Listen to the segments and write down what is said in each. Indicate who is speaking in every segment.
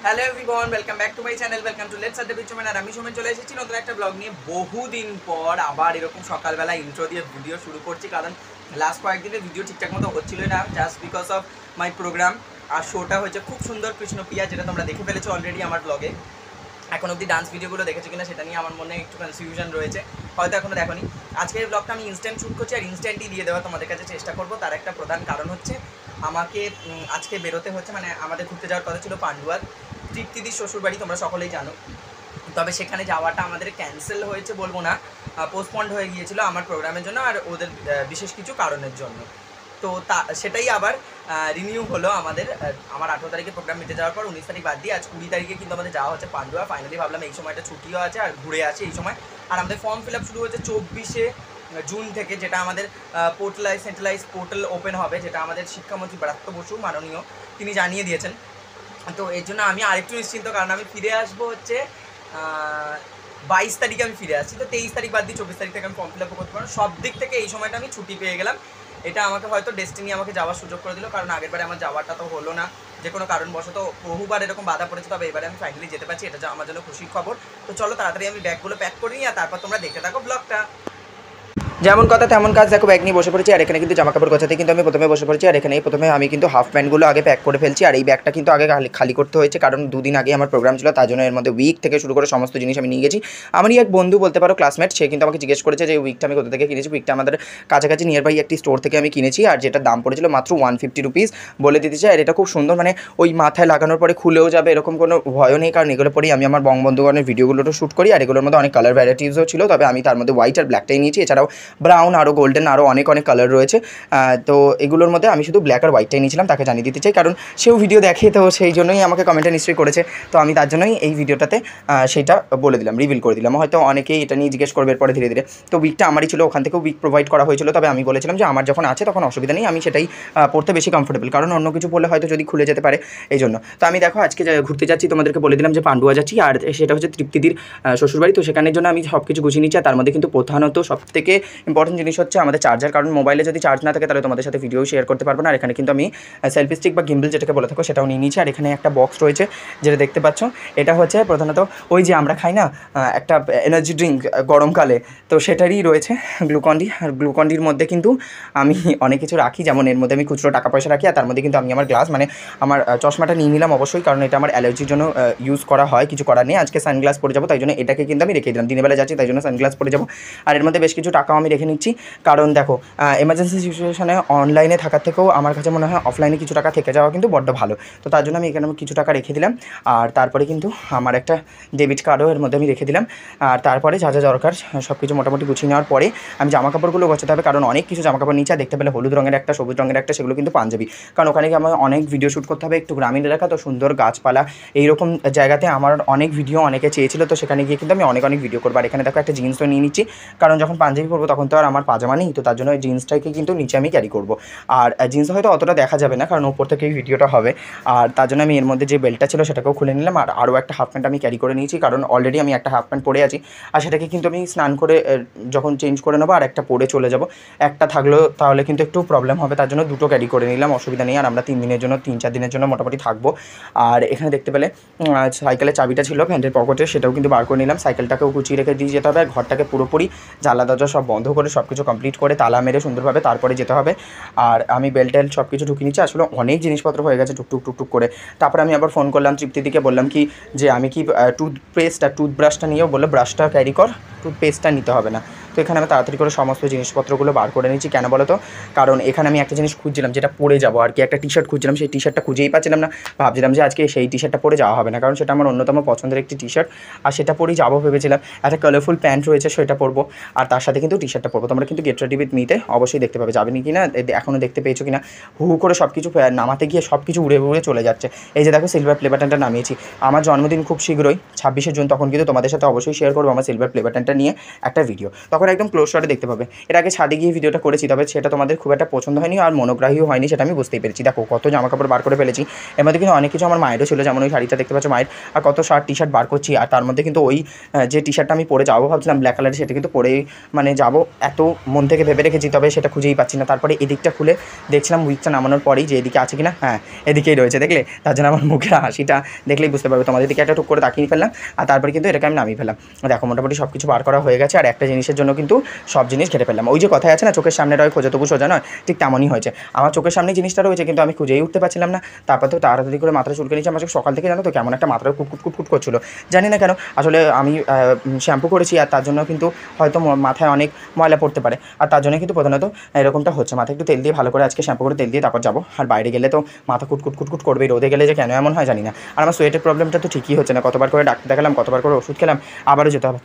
Speaker 1: Hello everyone, welcome back to my channel, welcome to let's আড্ডা with Sumen. আর আমি সুমেন চলে এসেছি নতুন একটা ব্লগ নিয়ে। বহুদিন পর আবার এরকম সকালবেলা ইন্ট্রো দিয়ে ভিডিও শুরু করছি, কারণ লাস্ট কয়েকদিনে ভিডিও ঠিকঠাক মতো হচ্ছিলোই না, just because of my program. আর শোটা হয়েছে খুব সুন্দর কৃষ্ণপ্রিয়া, যেটা তোমরা দেখে ফেলেছো অলরেডি আমার ব্লগে। এখন অবধি ডান্স ভিডিওগুলো দেখেছো কিনা সেটা নিয়ে আমার মনে একটু কনফিউশন রয়েছে, হয়তো এখনও দেখোনি। আজকের ব্লগটা আমি ইনস্ট্যান্ট শ্যুট করছি আর ইনস্ট্যান্টই দিয়ে দেওয়া তোমাদের কাছে চেষ্টা করবো। তার একটা প্রধান কারণ হচ্ছে আমাকে আজকে বেরোতে হচ্ছে, মানে আমাদের ঘুরতে যাওয়ার কথা ছিল পান্ডুয়ার, তৃপ্তিদির শ্বশুরবাড়ি, তোমরা সকলেই জানো। তবে সেখানে যাওয়াটা আমাদের ক্যান্সেল হয়েছে বলবো না, পোস্টপন্ড হয়ে গিয়েছিল আমার প্রোগ্রামের জন্য আর ওদের বিশেষ কিছু কারণের জন্য। তো সেটাই আবার রিনিউ হলো আমাদের। আমার 18 তারিখে প্রোগ্রাম মিটে যাওয়ার পর 19 তারিখ বাদ দিয়ে আজ 20 তারিখে কিন্তু আমাদের যাওয়া হচ্ছে পান্ডুয়া। ফাইনালি ভাবলাম এই সময়টা ছুটিও আছে আর ঘুরে আসি এই সময়। আর আমাদের ফর্ম ফিল আপ শুরু হচ্ছে 24শে জুন থেকে, যেটা আমাদের সেন্ট্রালাইজ পোর্টাল ওপেন হবে, যেটা আমাদের শিক্ষামন্ত্রী ব্রাত্য বসু মাননীয় তিনি জানিয়ে দিয়েছেন। তো এর জন্য আমি আরেকটু নিশ্চিন্ত, কারণ আমি ফিরে আসবো হচ্ছে 22 তারিখে আমি ফিরে আসছি। তো 23 তারিখ বাদ দিয়ে 24 তারিখ থেকে আমি ফর্ম ফিল আপ করতে পারবো। সব দিক থেকে এই সময়টা আমি ছুটি পেয়ে গেলাম। এটা আমাকে হয়তো ডেস্টিনি আমাকে যাওয়ার সুযোগ করে দিল, কারণ আগেরবারে আমার যাওয়াটা তো হলো না, যে কোনো কারণবশত বহুবার এরকম বাধা পড়েছে। তবে এবারে আমি ফাইনালি যেতে পারছি, এটা আমার জন্য খুশির খবর। তো চলো তাড়াতাড়ি আমি ব্যাগগুলো প্যাক করে নিই আর তারপর তোমরা দেখতে থাকো ব্লগটা। যেমন কথা তেমন কাজ, দেখো ব্যাগ নিয়ে বসে পড়েছি। আর এখানে কিন্তু জামা কাপড় গোছাতে কিন্তু আমি প্রথমে বসে পড়েছি। আর এখানেই প্রথমে আমি কিন্তু হাফ প্যান্টগুলো আগে প্যাক করে ফেলছি। আর এই ব্যাগটা কিন্তু আগে খালি করতে হয়েছে, কারণ দুদিন আগে আমার প্রোগ্রাম ছিল, তার জন্য এর মধ্যে উইক থেকে শুরু করে সমস্ত জিনিস আমি নিয়ে গেছি। আমারই এক বন্ধু বলতে পারো, ক্লাসমেট, সে কিন্তু আমাকে জিজ্ঞেস করেছে যে উইকটা আমি কোথা থেকে কিনেছি। উইকটা আমাদের কাছাকাছি নিয়ার বাই একটি স্টোর থেকে আমি কিনেছি, আর যেটার দাম পড়েছিল মাত্র 150 রুপিস বলে দিতে চাই। আর এটা খুব সুন্দর, মানে ওই মাথায় লাগানোর পরে খুলেও যাবে এরকম কোনো ভয়ও নেই, কারণ এগুলো পরেই আমি আমার বন্ধুগণের ভিডিওগুলোও শ্যুট করি। আর এগুলোর মধ্যে অনেক কালার ভ্যারাইটিসও ছিল, তবে আমি তার মধ্যে হোয়াইট আর ব্ল্যাকটাই নিয়েছি। এছাড়াও ব্রাউন আরও গোল্ডেন আরও অনেক কালার রয়েছে। তো এগুলোর মধ্যে আমি শুধু ব্ল্যাক আর হোয়াইটটাই নিয়েছিলাম, তাকে জানিয়ে দিতে চাই, কারণ সেও ভিডিও দেখে, তো সেই জন্যই আমাকে কমেন্টে নিশ্চয়ই করেছে। তো আমি তার জন্যই এই ভিডিওটাতে সেইটা বলে দিলাম, রিভিল করে দিলাম। হয়তো অনেকেই এটা নিয়ে জিজ্ঞেস করবে এরপরে ধীরে ধীরে। তো উইকটা আমারই ছিল, ওখান থেকেও উইক প্রোভাইড করা হয়েছিল, তবে আমি বলেছিলাম যে আমার যখন আছে তখন অসুবিধা নেই, আমি সেটাই পড়তে বেশি কমফোর্টেবল, কারণ অন্য কিছু পড়লে হয়তো যদি খুলে যেতে পারে এই জন্য। তো আমি দেখো আজকে ঘুরতে যাচ্ছি, তোমাদেরকে বলে দিলাম যে পান্ডুয়া যাচ্ছি, আর সেটা হচ্ছে তৃপ্তিদির শ্বশুরবাড়ি। তো সেখানের জন্য আমি সব কিছু গুছিয়ে নিচ্ছি। আর তার মধ্যে কিন্তু প্রধানত সবথেকে ইম্পর্টেন্ট জিনিস হচ্ছে আমাদের চার্জার, কারণ মোবাইলে যদি চার্জ না থাকে তাহলে তোমাদের সাথে ভিডিও শেয়ার করতে পারবো না। আর এখানে কিন্তু আমি সেলফি স্টিক বা গিম্বল যেটাকে বলে থাকো সেটাও নিয়ে নিয়েছি। আর এখানে একটা বক্স রয়েছে যেটা দেখতে পাচ্ছ, এটা হচ্ছে প্রধানত ওই যে আমরা খাই না একটা এনার্জি ড্রিঙ্ক গরমকালে, তো সেটারই রয়েছে গ্লুকন্ডি। আর গ্লুকন্ডির মধ্যে কিন্তু আমি অনেক কিছু রাখি, যেমন এর মধ্যে আমি খুচরো টাকা পয়সা রাখি, আর তার মধ্যে কিন্তু আমি আমার গ্লাস, মানে আমার চশমাটা নিয়ে নিলাম অবশ্যই, কারণ এটা আমার অ্যালার্জির জন্য ইউজ করা হয়, কিছু করার নেই। আজকে সানগ্লাস পরে যাবো, তাই জন্য এটাকে কিন্তু আমি রেখে দিলাম, দিনের বেলা যাচ্ছি তাই জন্য সানগ্লাস পরে যাবো। আর এর মধ্যে বেশ কিছু টাকাও আমি রেখে নিচ্ছি, কারণ দেখো এমার্জেন্সি সিচুয়েশনে অনলাইনে থাকার থেকেও আমার কাছে মনে হয় অফলাইনে কিছু টাকা থেকে যাওয়া কিন্তু বড্ড ভালো। তো তার জন্য আমি এখানে কিছু টাকা রেখে দিলাম। আর তারপরে কিন্তু আমার একটা ডেবিট কার্ডও এর মধ্যে আমি রেখে দিলাম। আর তারপরে যা যা দরকার সব কিছু মোটামুটি গুছিয়ে নেওয়ার পরে আমি জামা কাপড়গুলো গোছাতে হবে, কারণ অনেক কিছু জামা কাপড় নিচে দেখতে পেলে হলুদ রঙের একটা, সবুজ রঙের একটা, সেগুলো কিন্তু পাঞ্জাবি, কারণ ওখানে গিয়ে আমার অনেক ভিডিও শ্যুট করতে হবে। একটু গ্রামীণ এলাকা, তো সুন্দর গাছপালা এইরকম জায়গাতে আমার অনেক ভিডিও অনেকে চেয়েছিল, তো সেখানে গিয়ে কিন্তু আমি অনেক ভিডিও করবো। আর এখানে দেখো একটা জিন্সও নিয়ে নিচ্ছি, কারণ যখন পাঞ্জাবি পরবো তখন তো আর আমার পাজামা নেই, তো তার জন্য ওই জিন্সটাকে কিন্তু নিচে আমি ক্যারি করবো। আর জিন্স হয়তো অতটা দেখা যাবে না, কারণ ওপর থেকেই ভিডিওটা হবে। আর তার জন্য আমি এর মধ্যে যে বেল্টটা ছিল সেটাকেও খুলে নিলাম। আর আরও একটা হাফ প্যান্ট আমি ক্যারি করে নিয়েছি, কারণ অলরেডি আমি একটা হাফ প্যান্ট পরে আছি, আর সেটাকে কিন্তু আমি স্নান করে যখন চেঞ্জ করে নেবো আর একটা পরে চলে যাব। একটা থাকলেও তাহলে কিন্তু একটু প্রবলেম হবে, তার জন্য দুটো ক্যারি করে নিলাম, অসুবিধা নেই। আর আমরা 3 দিনের জন্য 3-4 দিনের জন্য মোটামুটি থাকবো। আর এখানে দেখতে পেলে সাইকেলের চাবিটা ছিল প্যান্টের পকেটে, সেটাও কিন্তু বার করে নিলাম। সাইকেলটাকেও গুছিয়ে রেখে দিয়ে যেতে হবে, আর ঘরটাকে পুরোপুরি জানলা দরজা সব বন্ধ করে সব কিছু কমপ্লিট করে তালা মেরে সুন্দরভাবে তারপরে যেতে হবে। আর আমি বেল্ট টেল্ট সব কিছু ঢুকিয়ে নিচ্ছি, আসলে অনেক জিনিসপত্র হয়ে গেছে টুকটুক করে। তারপরে আমি আবার ফোন করলাম তৃপ্তিদিকে, বললাম কি যে আমি কি টুথপেস্ট আর টুথব্রাশটা নিয়েও, বললো ব্রাশটা ক্যারি কর, টুথপেস্টটা নিতে হবে না। তো এখানে আমি তাড়াতাড়ি করে সমস্ত জিনিসপত্রগুলো বার করে নিচ্ছি। কেন বলো তো, কারণ এখানে আমি একটা জিনিস খুঁজছিলাম যেটা পরে যাবো আর কি, একটা টি শার্ট খুঁজছিলাম, সেই টি শার্টটা খুঁজেই পাচ্ছিলাম না। ভাবছিলাম যে আজকে সেই টি শার্টটা পরে যাওয়া হবে না, কারণ সেটা আমার অন্যতম পছন্দের একটি টি শার্ট, আর সেটা পরেই যাবো ভেবেছিলাম। একটা কালারফুল প্যান্ট রয়েছে সেটা পরবো, আর তার সাথে কিন্তু টি শার্টটা পরবো। তোমরা কিন্তু গেট রেডি উইথ মিতে অবশ্যই দেখতে পাবে, যাবে কি না এখনও দেখতে পেয়েছো কিনা। হু করে সব কিছু নামাতে গিয়ে সব কিছু উড়ে উড়ে চলে যাচ্ছে। এই যে দেখো সিলভার প্লে বাটনটা নামিয়েছি, আমার জন্মদিন খুব শীঘ্রই 26শে জুন, তখন কিন্তু তোমাদের সাথে অবশ্যই শেয়ার করবো আমার সিলভার প্লে বাটনটা নিয়ে একটা ভিডিও। তখন
Speaker 2: তখন একদম ক্লোজ শটে দেখতে পাবে। এর আগে ছাদে গিয়ে ভিডিওটা করেছি, তবে সেটা তোমাদের খুব একটা পছন্দ হয়নি আর মনোগ্রাহীও হয়নি, সেটা আমি বুঝতেই পেরেছি। দেখো কত জামা কাপড় বার করে ফেলেছি, এর মধ্যে কিন্তু অনেক কিছু আমার মায়েরও ছিল, যেমন ওই শাড়িটা দেখতে পাচ্ছ মায়ের, আর কত শার্ট টি শার্ট বার করছি। আর তার মধ্যে কিন্তু ওই যে টি শার্টটা আমি পরে যাবো ভাবছিলাম ব্ল্যাক কালারের, সেটা কিন্তু পরেই মানে যাবো এত মন থেকে ভেবে রেখেছি, তবে সেটা খুঁজেই পাচ্ছি না। তারপরে এদিকটা খুলে দেখছিলাম উইকটা নামানোর পরেই যে এদিকে আছে কিনা, হ্যাঁ এদিকেই রয়েছে, দেখলে? তার জন্য আমার মুখের হাসিটা দেখলেই বুঝতে পারবে। তোমাদের দিকে একটা টুক করে তাকিয়ে ফেললাম, আর তারপরে কিন্তু এটাকে আমি নামিয়ে ফেললাম। দেখো মোটামুটি সব কিছু বার করা হয়ে গেছে, আর একটা জিনিসের জন্য কিন্তু সব জিনিস ঘেটে ফেললাম। ওই যে কথায় আছে না, চোখের সামনে রয় খোঁজে তবু সোজা নয়, ঠিক তেমনই হয়েছে। আমার চোখের সামনে জিনিসটা রয়েছে, কিন্তু আমি খুঁজেই উঠতে পারছিলাম না। তারপর তো তাড়াতাড়ি করে মাথাটা চুলকে নিয়েছি। আমার সকাল থেকে জানো তো কেমন একটা মাথাটা কুটকুট করছিল, জানি না কেন। আসলে আমি শ্যাম্পু করেছি, আর তার জন্য কিন্তু হয়তো মাথায় অনেক ময়লা পড়তে পারে, আর তার জন্য কিন্তু প্রধানত এরকমটা হচ্ছে। মাথায় একটু তেল দিয়ে ভালো করে আজকে শ্যাম্পু করে তেল দিয়ে তারপর যাবো। আর বাইরে গেলে তো মাথা কুটকুট করবেই, রোদে গেলে যে কেন এমন হয় জানি না। আর আমার সোয়েটের প্রবলেমটা তো ঠিকই হচ্ছে না, কতবার করে ডাক্তার দেখালাম, কতবার করে ওষুধ খেলাম, আবারও যেতে হবে।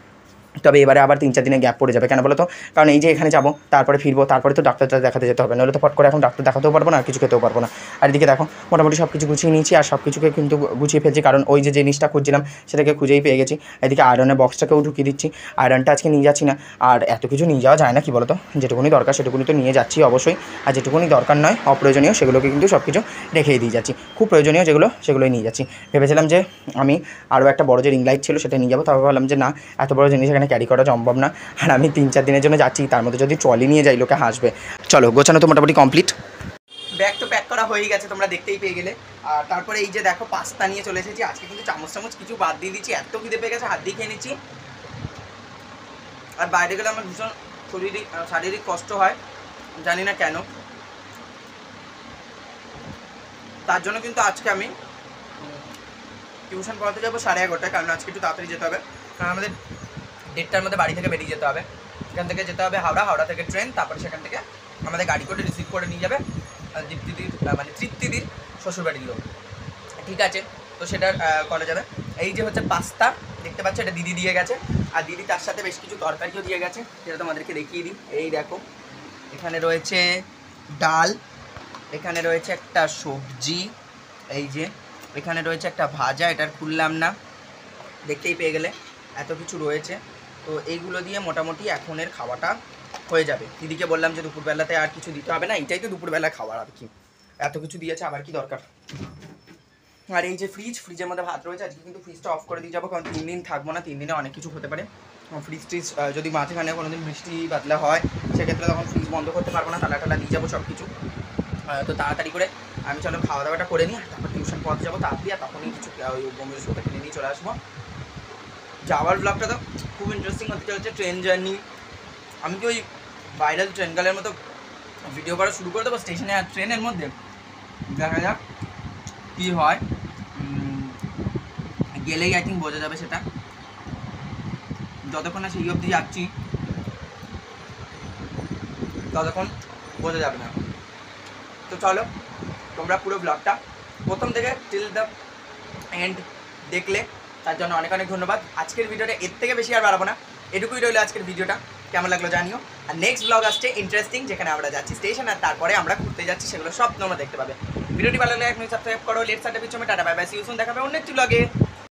Speaker 2: তবে এবারে আবার 3-4 দিনের গ্যাপ পড়ে যাবে, কেন বলো তো? কারণ এই যে এখানে যাবো, তারপরে ফিরবো, তারপরে তো ডাক্তারটা দেখাতে যেতে হবে, নাহলে তো ফট করে এখন ডাক্তার দেখাতেও পারবো না, আর কিছু খেতেও পারবো না। আর এদিকে দেখো মোটামুটি সব কিছু গুছিয়ে নিয়েছি, আর সব কিছুকে কিন্তু গুছিয়ে ফেলছি, কারণ ওই যে জিনিসটা খুঁজছিলাম সেটাকে খুঁজেই পেয়ে গেছি। এদিকে আয়রনের বক্সটাকেও ঢুকিয়ে দিচ্ছি, আয়রনটা আজকে নিয়ে যাচ্ছি না। আর এত কিছু নিয়ে যাওয়া যায় না, কি বলো তো? যেটুকুনি দরকার সেটুকুনি তো নিয়ে যাচ্ছি অবশ্যই, আর যেটুকুনি দরকার নয় অপ্রয়োজনীয় সেগুলোকে কিন্তু সব কিছু রেখেই দিয়ে যাচ্ছি। খুব প্রয়োজনীয় সেগুলোই নিয়ে যাচ্ছি। ভেবেছিলাম যে আমি আরও একটা বড় যে রিং লাইট ছিল সেটা নিয়ে যাবো, তারপর ভাবলাম যে না, এত বড় জিনিস এখানে ক্যারি করা সম্ভব না। আর আমি 3-4 দিনের জন্য যাচ্ছি, তার মধ্যে যদি ট্রলি নিয়ে যাই লোকে হাসবে। চলো গোছানো তো মোটামুটি কমপ্লিট,
Speaker 1: ব্যাগ তো প্যাক করা হয়ে গেছে, তোমরা দেখতেই পেয়ে গেলে। আর তারপরে এই যে দেখো পাস্তা নিয়ে চলে এসেছি। আজকে কিন্তু চামচ কিছু বাদ দিয়ে দিচ্ছি, এত খিদে পেয়ে গেছে হাত দিয়ে খেয়ে নিচ্ছি। আর বাইরে গেলে আমার ভীষণ শারীরিক কষ্ট হয়, জানি না কেন। তার জন্য কিন্তু আজকে আমি টিউশন পড়াতে যাবো 11:30টায়, কারণ আজকে একটু তাড়াতাড়ি যেতে হবে, কারণ আমাদের 1টার মধ্যে বাড়ি থেকে বেরিয়ে যেতে হবে। সেখান থেকে যেতে হবে হাওড়া থেকে ট্রেন, তারপরে সেখান থেকে আমাদের গাড়ি করে রিসিভ করে নিয়ে যাবে তৃপ্তিদির শ্বশুরবাড়ির লোক। ঠিক আছে, তো সেটা করা যাবে। এই যে হচ্ছে পাস্তা দেখতে পাচ্ছ, এটা দিদি দিয়ে গেছে, আর দিদি তার সাথে বেশ কিছু তরকারিও দিয়ে গেছে, সেটা তোমাদেরকে দেখিয়ে দিই। এই দেখো, এখানে রয়েছে ডাল, এখানে রয়েছে একটা সবজি, এই যে এখানে রয়েছে একটা ভাজা, এটার খুললাম না, দেখতেই পেয়ে গেলে এত কিছু রয়েছে। তো এইগুলো দিয়ে মোটামুটি এখনের খাওয়াটা হয়ে যাবে। দিদিকে বললাম যে দুপুরবেলাতে আর কিছু দিতে হবে না, এইটাই তো দুপুরবেলা খাওয়ার, আর কি এত কিছু দিয়েছে, আবার কি দরকার। আর এই যে ফ্রিজের মধ্যে ভাত রয়েছে, আজকে কিন্তু ফ্রিজটা অফ করে দিয়ে যাবো, কারণ 3 দিন থাকবো না, 3 দিনে অনেক কিছু হতে পারে। ফ্রিজ যদি মাঝখানে কোনো দিন বৃষ্টি বাদলা হয়, সেক্ষেত্রে তখন ফ্রিজ বন্ধ করতে পারবো না, তালা দিয়ে যাবো সব কিছু। তো তাড়াতাড়ি করে আমি চলো খাওয়া দাওয়াটা করে নিই, তারপর টিউশন পড়াতে যাবো তাড়াতাড়ি, আর তখনই কিছু ওই বোম্বে শোটা কিনে নিয়ে চলে আসবো। যাওয়ার ব্লগটা তো খুব ইন্টারেস্টিং হতে চলেছে, ট্রেন জার্নি। আমি কি ওই ভাইরাল ট্রেন গালের মতো ভিডিও করা শুরু করে দেবো স্টেশনে আর ট্রেনের মধ্যে, দেখা যাক কী হয়। গেলেই আই থিঙ্ক বোঝা যাবে সেটা, যতক্ষণ না সেই অবধি যাচ্ছি ততক্ষণ বোঝা যাবে না। তো চলো, তোমরা পুরো ব্লগটা প্রথম থেকে টিল দ্য এন্ড দেখলে, তার জন্য অনেক অনেক ধন্যবাদ। আজকের ভিডিওটা এর থেকে বেশি আর বাড়াবো না, এটুকুই রইলো আজকের ভিডিওটা। কেমন লাগলো জানিও। আর নেক্সট ব্লগ আসছে ইন্টারেস্টিং, যেখানে আমরা যাচ্ছি স্টেশন, আর তারপরে আমরা ঘুরতে যাচ্ছি, সেগুলো সব তোমরা দেখতে পাবে। ভিডিওটি ভালো লাগলে এখনই সাবস্ক্রাইব করো। লেটস আড্ডা বিচ মে, টাটা bye bye, see you soon, দেখা হবে অন্য একটি ব্লগে।